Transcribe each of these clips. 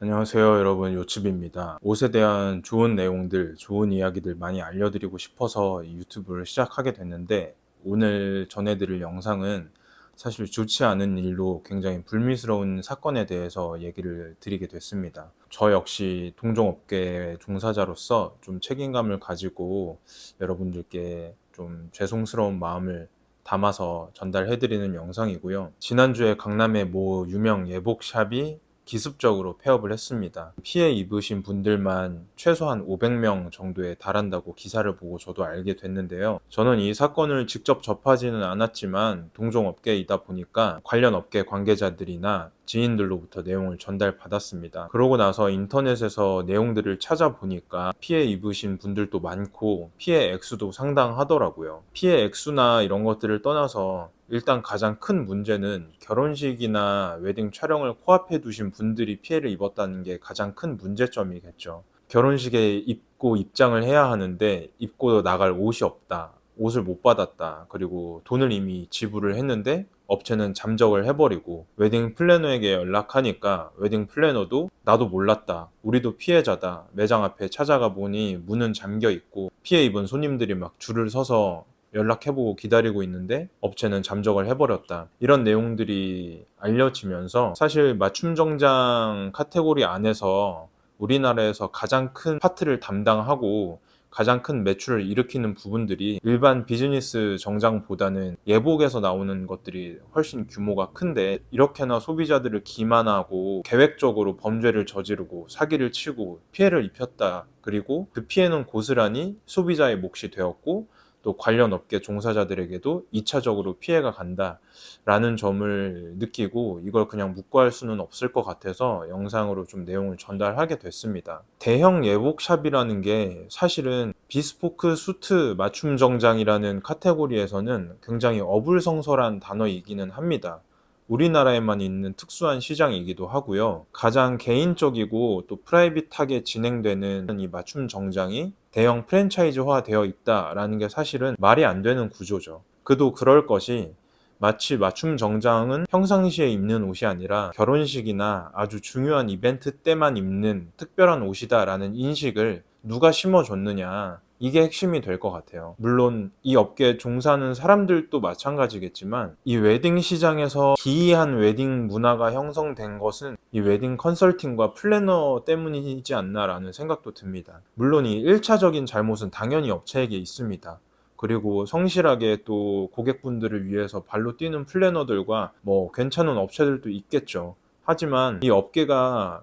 안녕하세요, 여러분. 요츠비입니다. 옷에 대한 좋은 내용들, 좋은 이야기들 많이 알려드리고 싶어서 이 유튜브를 시작하게 됐는데, 오늘 전해드릴 영상은 사실 좋지 않은 일로 굉장히 불미스러운 사건에 대해서 얘기를 드리게 됐습니다. 저 역시 동종업계 종사자로서 좀 책임감을 가지고 여러분들께 좀 죄송스러운 마음을 담아서 전달해드리는 영상이고요. 지난주에 강남의 모 유명 예복샵이 기습적으로 폐업을 했습니다. 피해 입으신 분들만 최소한 500명 정도에 달한다고 기사를 보고 저도 알게 됐는데요. 저는 이 사건을 직접 접하지는 않았지만 동종업계이다 보니까 관련 업계 관계자들이나 지인들로부터 내용을 전달받았습니다. 그러고 나서 인터넷에서 내용들을 찾아보니까 피해 입으신 분들도 많고 피해 액수도 상당하더라고요. 피해 액수나 이런 것들을 떠나서 일단 가장 큰 문제는 결혼식이나 웨딩 촬영을 코앞에 두신 분들이 피해를 입었다는 게 가장 큰 문제점이겠죠. 결혼식에 입고 입장을 해야 하는데 입고 나갈 옷이 없다. 옷을 못 받았다. 그리고 돈을 이미 지불을 했는데 업체는 잠적을 해버리고 웨딩 플래너에게 연락하니까 웨딩 플래너도 나도 몰랐다. 우리도 피해자다. 매장 앞에 찾아가 보니 문은 잠겨 있고 피해 입은 손님들이 막 줄을 서서 연락해보고 기다리고 있는데 업체는 잠적을 해버렸다. 이런 내용들이 알려지면서 사실 맞춤 정장 카테고리 안에서 우리나라에서 가장 큰 파트를 담당하고 가장 큰 매출을 일으키는 부분들이 일반 비즈니스 정장보다는 예복에서 나오는 것들이 훨씬 규모가 큰데, 이렇게나 소비자들을 기만하고 계획적으로 범죄를 저지르고 사기를 치고 피해를 입혔다. 그리고 그 피해는 고스란히 소비자의 몫이 되었고 또 관련 업계 종사자들에게도 2차적으로 피해가 간다라는 점을 느끼고 이걸 그냥 묵과할 수는 없을 것 같아서 영상으로 좀 내용을 전달하게 됐습니다. 대형 예복샵이라는 게 사실은 비스포크 수트 맞춤 정장이라는 카테고리에서는 굉장히 어불성설한 단어이기는 합니다. 우리나라에만 있는 특수한 시장이기도 하고요. 가장 개인적이고 또 프라이빗하게 진행되는 이 맞춤 정장이 대형 프랜차이즈화 되어 있다라는 게 사실은 말이 안 되는 구조죠. 그도 그럴 것이 마치 맞춤 정장은 평상시에 입는 옷이 아니라 결혼식이나 아주 중요한 이벤트 때만 입는 특별한 옷이다라는 인식을 누가 심어줬느냐, 이게 핵심이 될 것 같아요. 물론 이 업계에 종사하는 사람들도 마찬가지겠지만 이 웨딩 시장에서 기이한 웨딩 문화가 형성된 것은 이 웨딩 컨설팅과 플래너 때문이지 않나라는 생각도 듭니다. 물론 이 1차적인 잘못은 당연히 업체에게 있습니다. 그리고 성실하게 또 고객분들을 위해서 발로 뛰는 플래너들과 뭐 괜찮은 업체들도 있겠죠. 하지만 이 업계가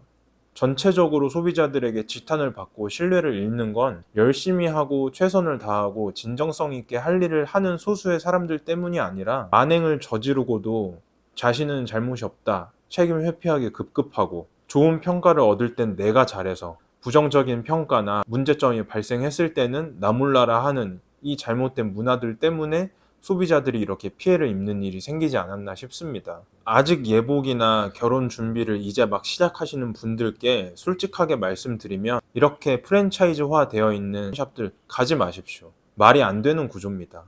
전체적으로 소비자들에게 지탄을 받고 신뢰를 잃는 건 열심히 하고 최선을 다하고 진정성 있게 할 일을 하는 소수의 사람들 때문이 아니라 만행을 저지르고도 자신은 잘못이 없다, 책임 회피하기 급급하고 좋은 평가를 얻을 땐 내가 잘해서 부정적인 평가나 문제점이 발생했을 때는 나 몰라라 하는 이 잘못된 문화들 때문에 소비자들이 이렇게 피해를 입는 일이 생기지 않았나 싶습니다. 아직 예복이나 결혼 준비를 이제 막 시작하시는 분들께 솔직하게 말씀드리면 이렇게 프랜차이즈화 되어 있는 샵들 가지 마십시오. 말이 안 되는 구조입니다.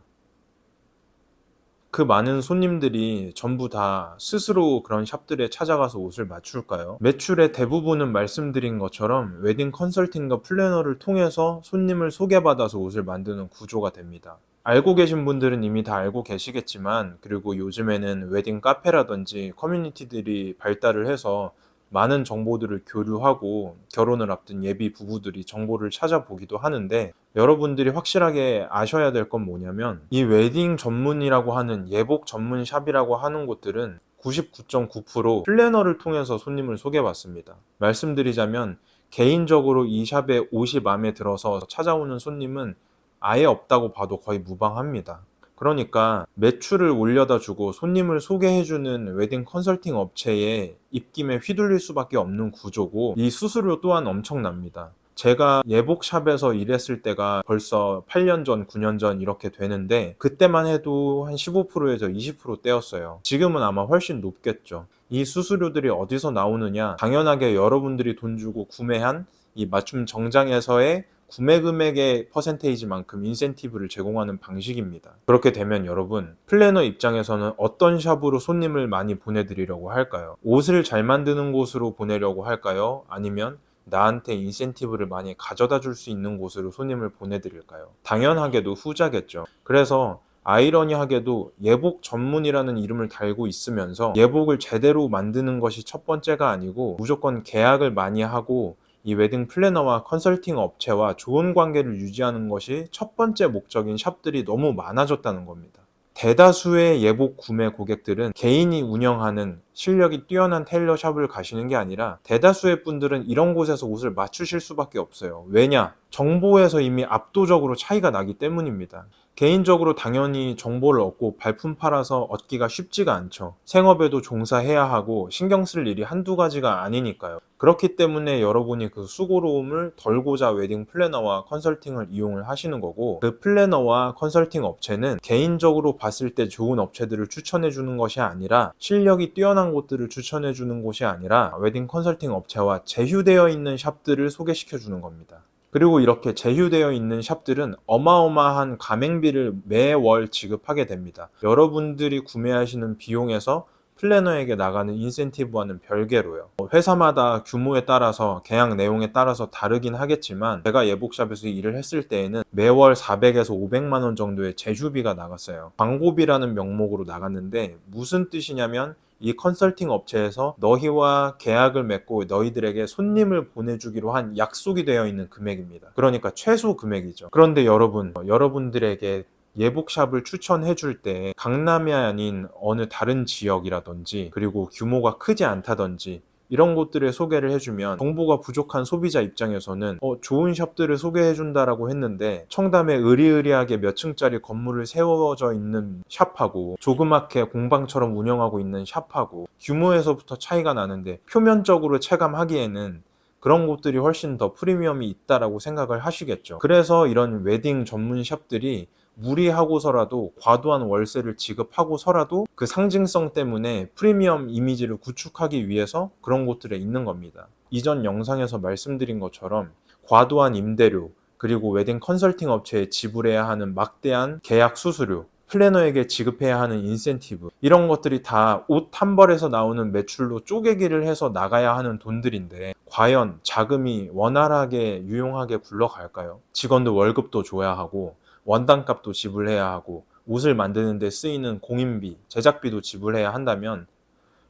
그 많은 손님들이 전부 다 스스로 그런 샵들에 찾아가서 옷을 맞출까요? 매출의 대부분은 말씀드린 것처럼 웨딩 컨설팅과 플래너를 통해서 손님을 소개받아서 옷을 만드는 구조가 됩니다. 알고 계신 분들은 이미 다 알고 계시겠지만, 그리고 요즘에는 웨딩 카페라든지 커뮤니티들이 발달을 해서 많은 정보들을 교류하고 결혼을 앞둔 예비 부부들이 정보를 찾아보기도 하는데, 여러분들이 확실하게 아셔야 될 건 뭐냐면 이 웨딩 전문이라고 하는 예복 전문 샵이라고 하는 곳들은 99.9% 플래너를 통해서 손님을 소개받습니다. 말씀드리자면 개인적으로 이 샵에 옷이 마음에 들어서 찾아오는 손님은 아예 없다고 봐도 거의 무방합니다. 그러니까 매출을 올려다 주고 손님을 소개해주는 웨딩 컨설팅 업체에 입김에 휘둘릴 수밖에 없는 구조고, 이 수수료 또한 엄청납니다. 제가 예복샵에서 일했을 때가 벌써 8년 전, 9년 전 이렇게 되는데 그때만 해도 한 15%에서 20%대였어요. 지금은 아마 훨씬 높겠죠. 이 수수료들이 어디서 나오느냐? 당연하게 여러분들이 돈 주고 구매한 이 맞춤 정장에서의 구매 금액의 퍼센테이지만큼 인센티브를 제공하는 방식입니다. 그렇게 되면 여러분, 플래너 입장에서는 어떤 샵으로 손님을 많이 보내드리려고 할까요? 옷을 잘 만드는 곳으로 보내려고 할까요? 아니면 나한테 인센티브를 많이 가져다 줄 수 있는 곳으로 손님을 보내드릴까요? 당연하게도 후자겠죠. 그래서 아이러니하게도 예복 전문이라는 이름을 달고 있으면서 예복을 제대로 만드는 것이 첫 번째가 아니고 무조건 계약을 많이 하고 이 웨딩 플래너와 컨설팅 업체와 좋은 관계를 유지하는 것이 첫 번째 목적인 샵들이 너무 많아졌다는 겁니다. 대다수의 예복 구매 고객들은 개인이 운영하는 실력이 뛰어난 테일러 샵을 가시는 게 아니라 대다수의 분들은 이런 곳에서 옷을 맞추실 수밖에 없어요. 왜냐? 정보에서 이미 압도적으로 차이가 나기 때문입니다. 개인적으로 당연히 정보를 얻고 발품 팔아서 얻기가 쉽지가 않죠. 생업에도 종사해야 하고 신경 쓸 일이 한두 가지가 아니니까요. 그렇기 때문에 여러분이 그 수고로움을 덜고자 웨딩 플래너와 컨설팅을 이용을 하시는 거고, 그 플래너와 컨설팅 업체는 개인적으로 봤을 때 좋은 업체들을 추천해 주는 것이 아니라 실력이 뛰어난 곳들을 추천해 주는 곳이 아니라 웨딩 컨설팅 업체와 제휴되어 있는 샵들을 소개시켜 주는 겁니다. 그리고 이렇게 제휴되어 있는 샵들은 어마어마한 가맹비를 매월 지급하게 됩니다. 여러분들이 구매하시는 비용에서 플래너에게 나가는 인센티브와는 별개로요. 회사마다 규모에 따라서 계약 내용에 따라서 다르긴 하겠지만 제가 예복샵에서 일을 했을 때에는 매월 400에서 500만 원 정도의 제휴비가 나갔어요. 광고비라는 명목으로 나갔는데 무슨 뜻이냐면 이 컨설팅 업체에서 너희와 계약을 맺고 너희들에게 손님을 보내주기로 한 약속이 되어 있는 금액입니다. 그러니까 최소 금액이죠. 그런데 여러분들에게 예복샵을 추천해 줄 때 강남이 아닌 어느 다른 지역이라든지 그리고 규모가 크지 않다든지 이런 곳들을 소개를 해주면 정보가 부족한 소비자 입장에서는 좋은 샵들을 소개해준다라고 했는데 청담에 으리으리하게 몇 층짜리 건물을 세워져 있는 샵하고 조그맣게 공방처럼 운영하고 있는 샵하고 규모에서부터 차이가 나는데 표면적으로 체감하기에는 그런 곳들이 훨씬 더 프리미엄이 있다라고 생각을 하시겠죠. 그래서 이런 웨딩 전문 샵들이 무리하고서라도 과도한 월세를 지급하고서라도 그 상징성 때문에 프리미엄 이미지를 구축하기 위해서 그런 곳들에 있는 겁니다. 이전 영상에서 말씀드린 것처럼 과도한 임대료, 그리고 웨딩 컨설팅 업체에 지불해야 하는 막대한 계약 수수료, 플래너에게 지급해야 하는 인센티브, 이런 것들이 다 옷 한 벌에서 나오는 매출로 쪼개기를 해서 나가야 하는 돈들인데 과연 자금이 원활하게 유용하게 굴러갈까요? 직원들 월급도 줘야 하고 원단값도 지불해야 하고 옷을 만드는 데 쓰이는 공인비, 제작비도 지불해야 한다면,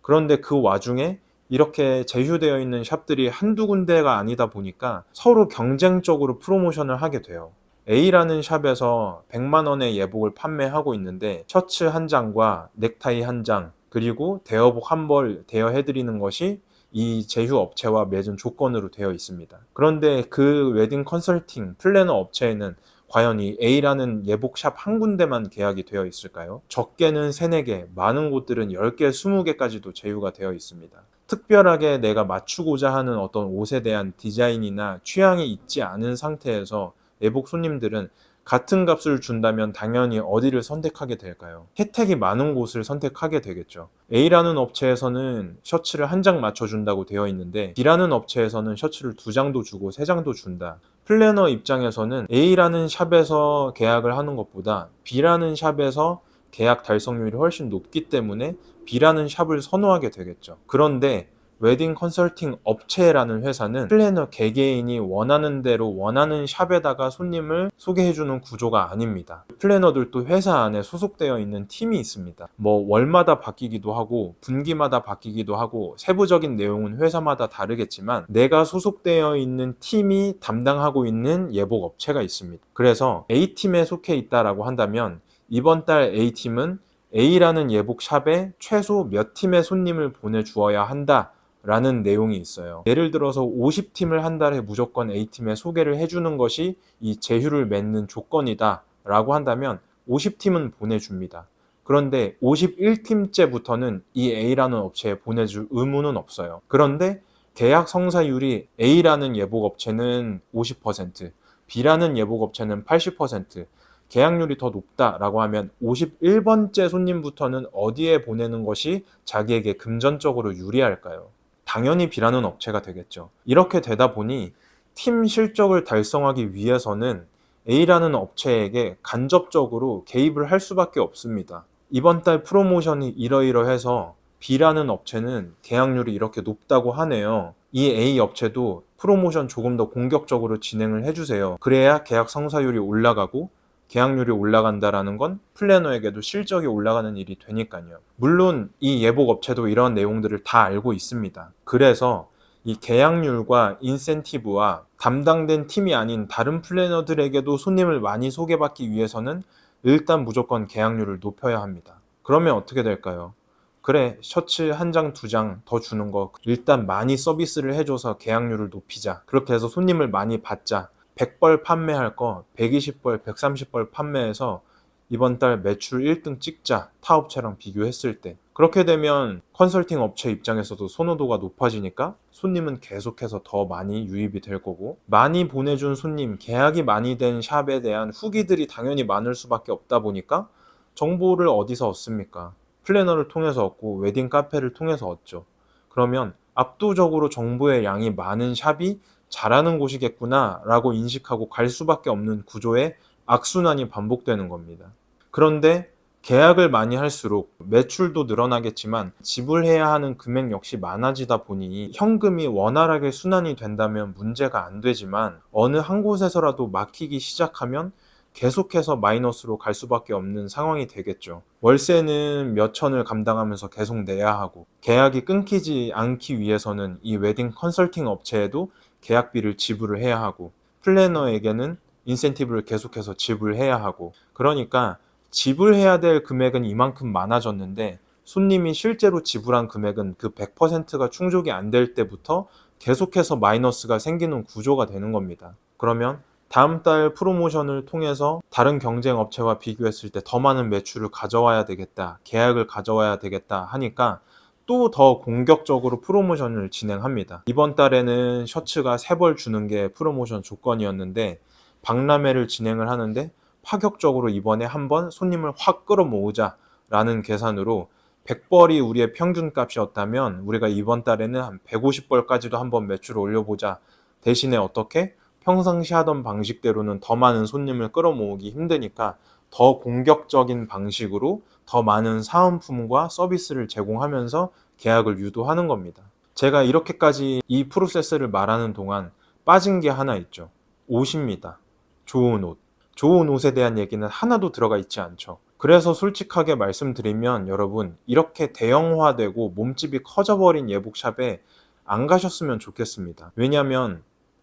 그런데 그 와중에 이렇게 제휴되어 있는 샵들이 한두 군데가 아니다 보니까 서로 경쟁적으로 프로모션을 하게 돼요. A라는 샵에서 100만 원의 예복을 판매하고 있는데 셔츠 한 장과 넥타이 한 장, 그리고 대여복 한 벌 대여해드리는 것이 이 제휴 업체와 맺은 조건으로 되어 있습니다. 그런데 그 웨딩 컨설팅 플래너 업체에는 과연 이 A라는 예복샵 한 군데만 계약이 되어 있을까요? 적게는 3, 4개, 많은 곳들은 10개, 20개까지도 제휴가 되어 있습니다. 특별하게 내가 맞추고자 하는 어떤 옷에 대한 디자인이나 취향이 있지 않은 상태에서 예복 손님들은 같은 값을 준다면 당연히 어디를 선택하게 될까요? 혜택이 많은 곳을 선택하게 되겠죠. A라는 업체에서는 셔츠를 한 장 맞춰준다고 되어 있는데 B라는 업체에서는 셔츠를 2장도 주고 3장도 준다. 플래너 입장에서는 A라는 샵에서 계약을 하는 것보다 B라는 샵에서 계약 달성률이 훨씬 높기 때문에 B라는 샵을 선호하게 되겠죠. 그런데 웨딩 컨설팅 업체라는 회사는 플래너 개개인이 원하는 대로 원하는 샵에다가 손님을 소개해주는 구조가 아닙니다. 플래너들도 회사 안에 소속되어 있는 팀이 있습니다. 월마다 바뀌기도 하고 분기마다 바뀌기도 하고 세부적인 내용은 회사마다 다르겠지만 내가 소속되어 있는 팀이 담당하고 있는 예복 업체가 있습니다. 그래서 A팀에 속해 있다라고 한다면 이번 달 A팀은 A라는 예복 샵에 최소 몇 팀의 손님을 보내주어야 한다 라는 내용이 있어요. 예를 들어서 50팀을 한 달에 무조건 A팀에 소개를 해주는 것이 이 제휴를 맺는 조건이다 라고 한다면 50팀은 보내줍니다. 그런데 51팀째부터는 이 A라는 업체에 보내줄 의무는 없어요. 그런데 계약 성사율이 A라는 예복 업체는 50%, B라는 예복 업체는 80%, 계약률이 더 높다라고 하면 51번째 손님부터는 어디에 보내는 것이 자기에게 금전적으로 유리할까요? 당연히 B라는 업체가 되겠죠. 이렇게 되다 보니 팀 실적을 달성하기 위해서는 A라는 업체에게 간접적으로 개입을 할 수밖에 없습니다. 이번 달 프로모션이 이러이러해서 B라는 업체는 계약률이 이렇게 높다고 하네요. 이 A 업체도 프로모션 조금 더 공격적으로 진행을 해주세요. 그래야 계약 성사율이 올라가고 계약률이 올라간다라는 건 플래너에게도 실적이 올라가는 일이 되니까요. 물론 이 예복 업체도 이런 내용들을 다 알고 있습니다. 그래서 이 계약률과 인센티브와 담당된 팀이 아닌 다른 플래너들에게도 손님을 많이 소개받기 위해서는 일단 무조건 계약률을 높여야 합니다. 그러면 어떻게 될까요? 그래, 셔츠 한 장, 두 장 더 주는 거 일단 많이 서비스를 해줘서 계약률을 높이자. 그렇게 해서 손님을 많이 받자. 100벌 판매할 거 120벌, 130벌 판매해서 이번 달 매출 1등 찍자. 타업체랑 비교했을 때. 그렇게 되면 컨설팅 업체 입장에서도 선호도가 높아지니까 손님은 계속해서 더 많이 유입이 될 거고, 많이 보내준 손님, 계약이 많이 된 샵에 대한 후기들이 당연히 많을 수밖에 없다 보니까 정보를 어디서 얻습니까? 플래너를 통해서 얻고 웨딩 카페를 통해서 얻죠. 그러면 압도적으로 정보의 양이 많은 샵이 잘하는 곳이겠구나 라고 인식하고 갈 수밖에 없는 구조의 악순환이 반복되는 겁니다. 그런데 계약을 많이 할수록 매출도 늘어나겠지만 지불해야 하는 금액 역시 많아지다 보니 현금이 원활하게 순환이 된다면 문제가 안 되지만 어느 한 곳에서라도 막히기 시작하면 계속해서 마이너스로 갈 수밖에 없는 상황이 되겠죠. 월세는 몇 천을 감당하면서 계속 내야 하고, 계약이 끊기지 않기 위해서는 이 웨딩 컨설팅 업체에도 계약비를 지불을 해야 하고, 플래너에게는 인센티브를 계속해서 지불해야 하고, 그러니까 지불해야 될 금액은 이만큼 많아졌는데 손님이 실제로 지불한 금액은 그 100%가 충족이 안 될 때부터 계속해서 마이너스가 생기는 구조가 되는 겁니다. 그러면 다음 달 프로모션을 통해서 다른 경쟁 업체와 비교했을 때 더 많은 매출을 가져와야 되겠다, 계약을 가져와야 되겠다 하니까 또 더 공격적으로 프로모션을 진행합니다. 이번 달에는 셔츠가 3벌 주는 게 프로모션 조건이었는데 박람회를 진행을 하는데 파격적으로 이번에 한번 손님을 확 끌어모으자 라는 계산으로 100벌이 우리의 평균 값이었다면 우리가 이번 달에는 한 150벌까지도 한번 매출을 올려보자. 대신에 어떻게? 평상시 하던 방식대로는 더 많은 손님을 끌어모으기 힘드니까 더 공격적인 방식으로 더 많은 사은품과 서비스를 제공하면서 계약을 유도하는 겁니다. 제가 이렇게까지 이 프로세스를 말하는 동안 빠진 게 하나 있죠. 옷입니다. 좋은 옷. 좋은 옷에 대한 얘기는 하나도 들어가 있지 않죠. 그래서 솔직하게 말씀드리면 여러분, 이렇게 대형화되고 몸집이 커져버린 예복샵에 안 가셨으면 좋겠습니다. 왜냐면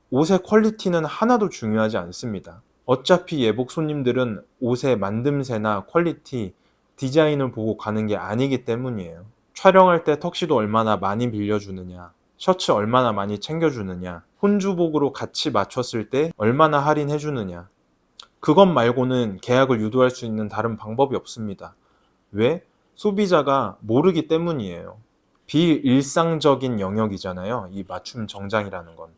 옷의 퀄리티는 하나도 중요하지 않습니다. 어차피 예복 손님들은 옷의 만듦새나 퀄리티, 디자인을 보고 가는 게 아니기 때문이에요. 촬영할 때 턱시도 얼마나 많이 빌려주느냐, 셔츠 얼마나 많이 챙겨주느냐, 혼주복으로 같이 맞췄을 때 얼마나 할인해주느냐, 그것 말고는 계약을 유도할 수 있는 다른 방법이 없습니다. 왜? 소비자가 모르기 때문이에요. 비일상적인 영역이잖아요. 이 맞춤 정장이라는 건.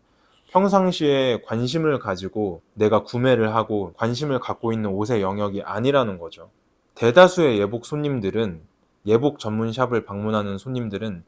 평상시에 관심을 가지고 내가 구매를 하고 관심을 갖고 있는 옷의 영역이 아니라는 거죠. 대다수의 예복 손님들은, 예복 전문 샵을 방문하는 손님들은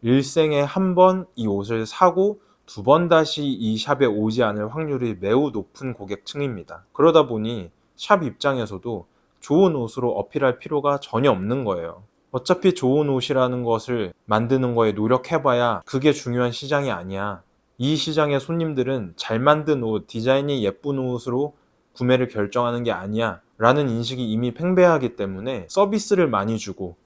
일생에 한 번 이 옷을 사고 2번 다시 이 샵에 오지 않을 확률이 매우 높은 고객층입니다. 그러다 보니 샵 입장에서도 좋은 옷으로 어필할 필요가 전혀 없는 거예요. 어차피 좋은 옷이라는 것을 만드는 거에 노력해봐야 그게 중요한 시장이 아니야. 이 시장의 손님들은 잘 만든 옷, 디자인이 예쁜 옷으로 구매를 결정하는 게 아니야 라는 인식이 이미 팽배하기 때문에 서비스를 많이 주고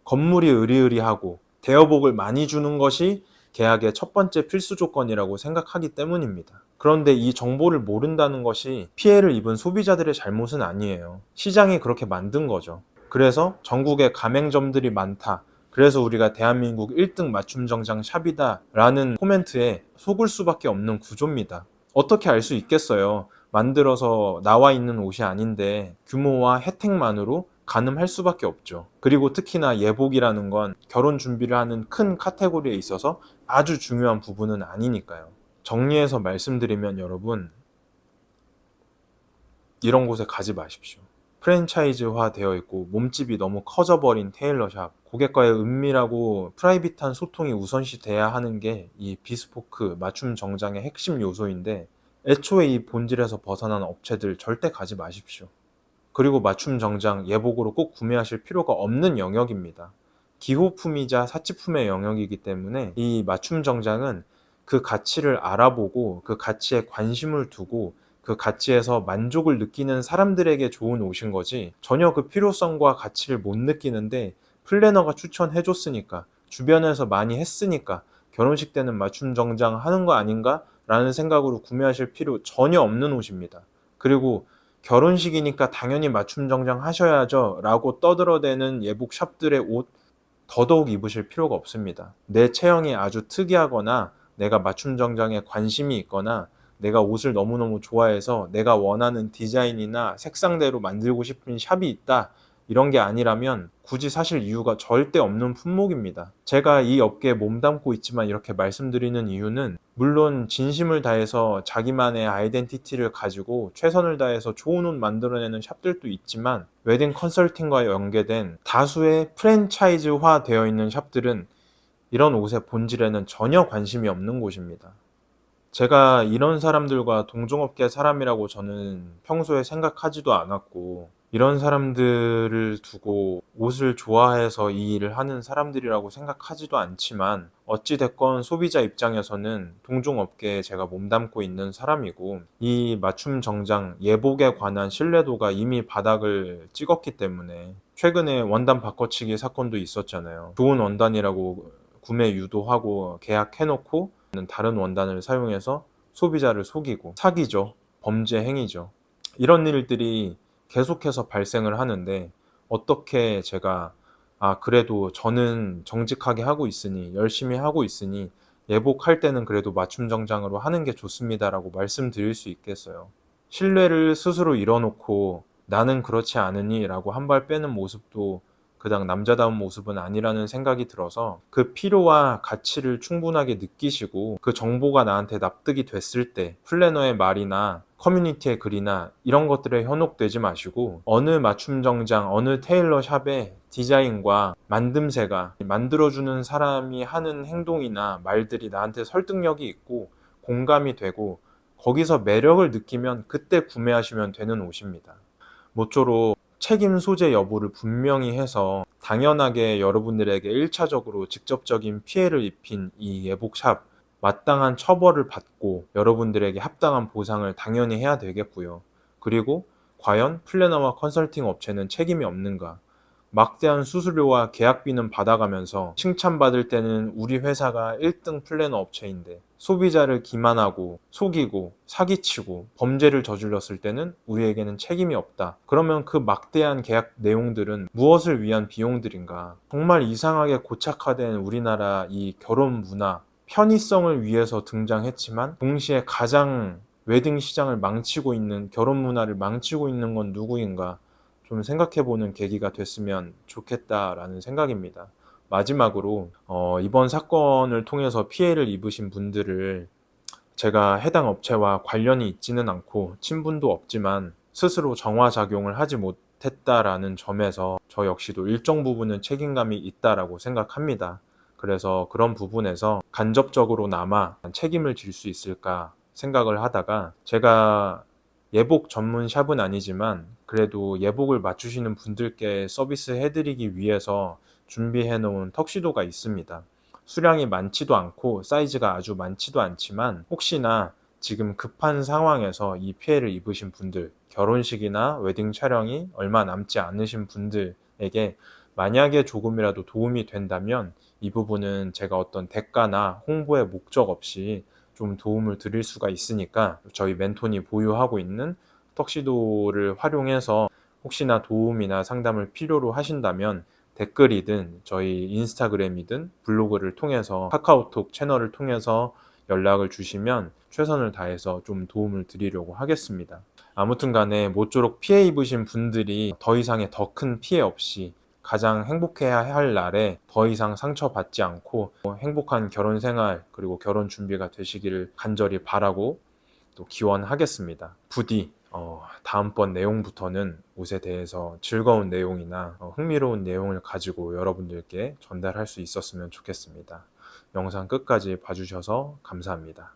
건물이 으리으리하고 대여복을 많이 주는 것이 계약의 첫 번째 필수 조건이라고 생각하기 때문입니다. 그런데 이 정보를 모른다는 것이 피해를 입은 소비자들의 잘못은 아니에요. 시장이 그렇게 만든 거죠. 그래서 전국에 가맹점들이 많다. 그래서 우리가 대한민국 1등 맞춤 정장 샵이다 라는 코멘트에 속을 수밖에 없는 구조입니다. 어떻게 알 수 있겠어요? 만들어서 나와 있는 옷이 아닌데 규모와 혜택만으로 가늠할 수밖에 없죠. 그리고 특히나 예복이라는 건 결혼 준비를 하는 큰 카테고리에 있어서 아주 중요한 부분은 아니니까요. 정리해서 말씀드리면 여러분, 이런 곳에 가지 마십시오. 프랜차이즈화 되어 있고 몸집이 너무 커져버린 테일러샵, 고객과의 은밀하고 프라이빗한 소통이 우선시 돼야 하는 게 이 비스포크 맞춤 정장의 핵심 요소인데 애초에 이 본질에서 벗어난 업체들 절대 가지 마십시오. 그리고 맞춤 정장 예복으로 꼭 구매하실 필요가 없는 영역입니다. 기호품이자 사치품의 영역이기 때문에 이 맞춤 정장은 그 가치를 알아보고 그 가치에 관심을 두고 그 가치에서 만족을 느끼는 사람들에게 좋은 옷인 거지, 전혀 그 필요성과 가치를 못 느끼는데 플래너가 추천해 줬으니까, 주변에서 많이 했으니까 결혼식 때는 맞춤 정장 하는 거 아닌가? 라는 생각으로 구매하실 필요 전혀 없는 옷입니다. 그리고 결혼식이니까 당연히 맞춤 정장 하셔야죠 라고 떠들어대는 예복 샵들의 옷 더더욱 입으실 필요가 없습니다. 내 체형이 아주 특이하거나 내가 맞춤 정장에 관심이 있거나 내가 옷을 너무너무 좋아해서 내가 원하는 디자인이나 색상대로 만들고 싶은 샵이 있다, 이런 게 아니라면 굳이 사실 이유가 절대 없는 품목입니다. 제가 이 업계에 몸담고 있지만 이렇게 말씀드리는 이유는, 물론 진심을 다해서 자기만의 아이덴티티를 가지고 최선을 다해서 좋은 옷 만들어내는 샵들도 있지만 웨딩 컨설팅과 연계된 다수의 프랜차이즈화 되어 있는 샵들은 이런 옷의 본질에는 전혀 관심이 없는 곳입니다. 제가 이런 사람들과 동종업계 사람이라고 저는 평소에 생각하지도 않았고, 이런 사람들을 두고 옷을 좋아해서 이 일을 하는 사람들이라고 생각하지도 않지만, 어찌됐건 소비자 입장에서는 동종업계에 제가 몸담고 있는 사람이고, 이 맞춤 정장 예복에 관한 신뢰도가 이미 바닥을 찍었기 때문에 최근에 원단 바꿔치기 사건도 있었잖아요. 좋은 원단이라고 구매 유도하고 계약해놓고 다른 원단을 사용해서 소비자를 속이고, 사기죠. 범죄 행위죠. 이런 일들이 계속해서 발생을 하는데, 어떻게 제가 그래도 저는 정직하게 하고 있으니, 열심히 하고 있으니 예복할 때는 그래도 맞춤 정장으로 하는 게 좋습니다라고 말씀드릴 수 있겠어요. 신뢰를 스스로 잃어놓고 나는 그렇지 않으니 라고 한 발 빼는 모습도 그닥 남자다운 모습은 아니라는 생각이 들어서, 그 필요와 가치를 충분하게 느끼시고 그 정보가 나한테 납득이 됐을 때 플래너의 말이나 커뮤니티의 글이나 이런 것들에 현혹되지 마시고, 어느 맞춤 정장, 어느 테일러 샵의 디자인과 만듦새가 만들어주는 사람이 하는 행동이나 말들이 나한테 설득력이 있고 공감이 되고 거기서 매력을 느끼면 그때 구매하시면 되는 옷입니다. 모쪼록 책임 소재 여부를 분명히 해서 당연하게 여러분들에게 1차적으로 직접적인 피해를 입힌 이 예복샵 마땅한 처벌을 받고 여러분들에게 합당한 보상을 당연히 해야 되겠고요. 그리고 과연 플래너와 컨설팅 업체는 책임이 없는가? 막대한 수수료와 계약비는 받아가면서 칭찬받을 때는 우리 회사가 1등 플래너 업체인데, 소비자를 기만하고 속이고 사기치고 범죄를 저질렀을 때는 우리에게는 책임이 없다. 그러면 그 막대한 계약 내용들은 무엇을 위한 비용들인가? 정말 이상하게 고착화된 우리나라 이 결혼 문화, 편의성을 위해서 등장했지만 동시에 가장 웨딩 시장을 망치고 있는, 결혼 문화를 망치고 있는 건 누구인가? 좀 생각해보는 계기가 됐으면 좋겠다라는 생각입니다. 마지막으로 이번 사건을 통해서 피해를 입으신 분들을, 제가 해당 업체와 관련이 있지는 않고 친분도 없지만 스스로 정화작용을 하지 못했다라는 점에서 저 역시도 일정 부분은 책임감이 있다라고 생각합니다. 그래서 그런 부분에서 간접적으로나마 책임을 질 수 있을까 생각을 하다가, 제가 예복 전문 샵은 아니지만 그래도 예복을 맞추시는 분들께 서비스 해드리기 위해서 준비해 놓은 턱시도가 있습니다. 수량이 많지도 않고 사이즈가 아주 많지도 않지만, 혹시나 지금 급한 상황에서 이 피해를 입으신 분들, 결혼식이나 웨딩 촬영이 얼마 남지 않으신 분들에게 만약에 조금이라도 도움이 된다면 이 부분은 제가 어떤 대가나 홍보의 목적 없이 좀 도움을 드릴 수가 있으니까, 저희 멘토니 보유하고 있는 턱시도를 활용해서 혹시나 도움이나 상담을 필요로 하신다면 댓글이든 저희 인스타그램이든 블로그를 통해서, 카카오톡 채널을 통해서 연락을 주시면 최선을 다해서 좀 도움을 드리려고 하겠습니다. 아무튼 간에 모쪼록 피해 입으신 분들이 더 이상의 더 큰 피해 없이 가장 행복해야 할 날에 더 이상 상처받지 않고 행복한 결혼 생활 그리고 결혼 준비가 되시기를 간절히 바라고 또 기원하겠습니다. 부디 다음번 내용부터는 옷에 대해서 즐거운 내용이나 흥미로운 내용을 가지고 여러분들께 전달할 수 있었으면 좋겠습니다. 영상 끝까지 봐주셔서 감사합니다.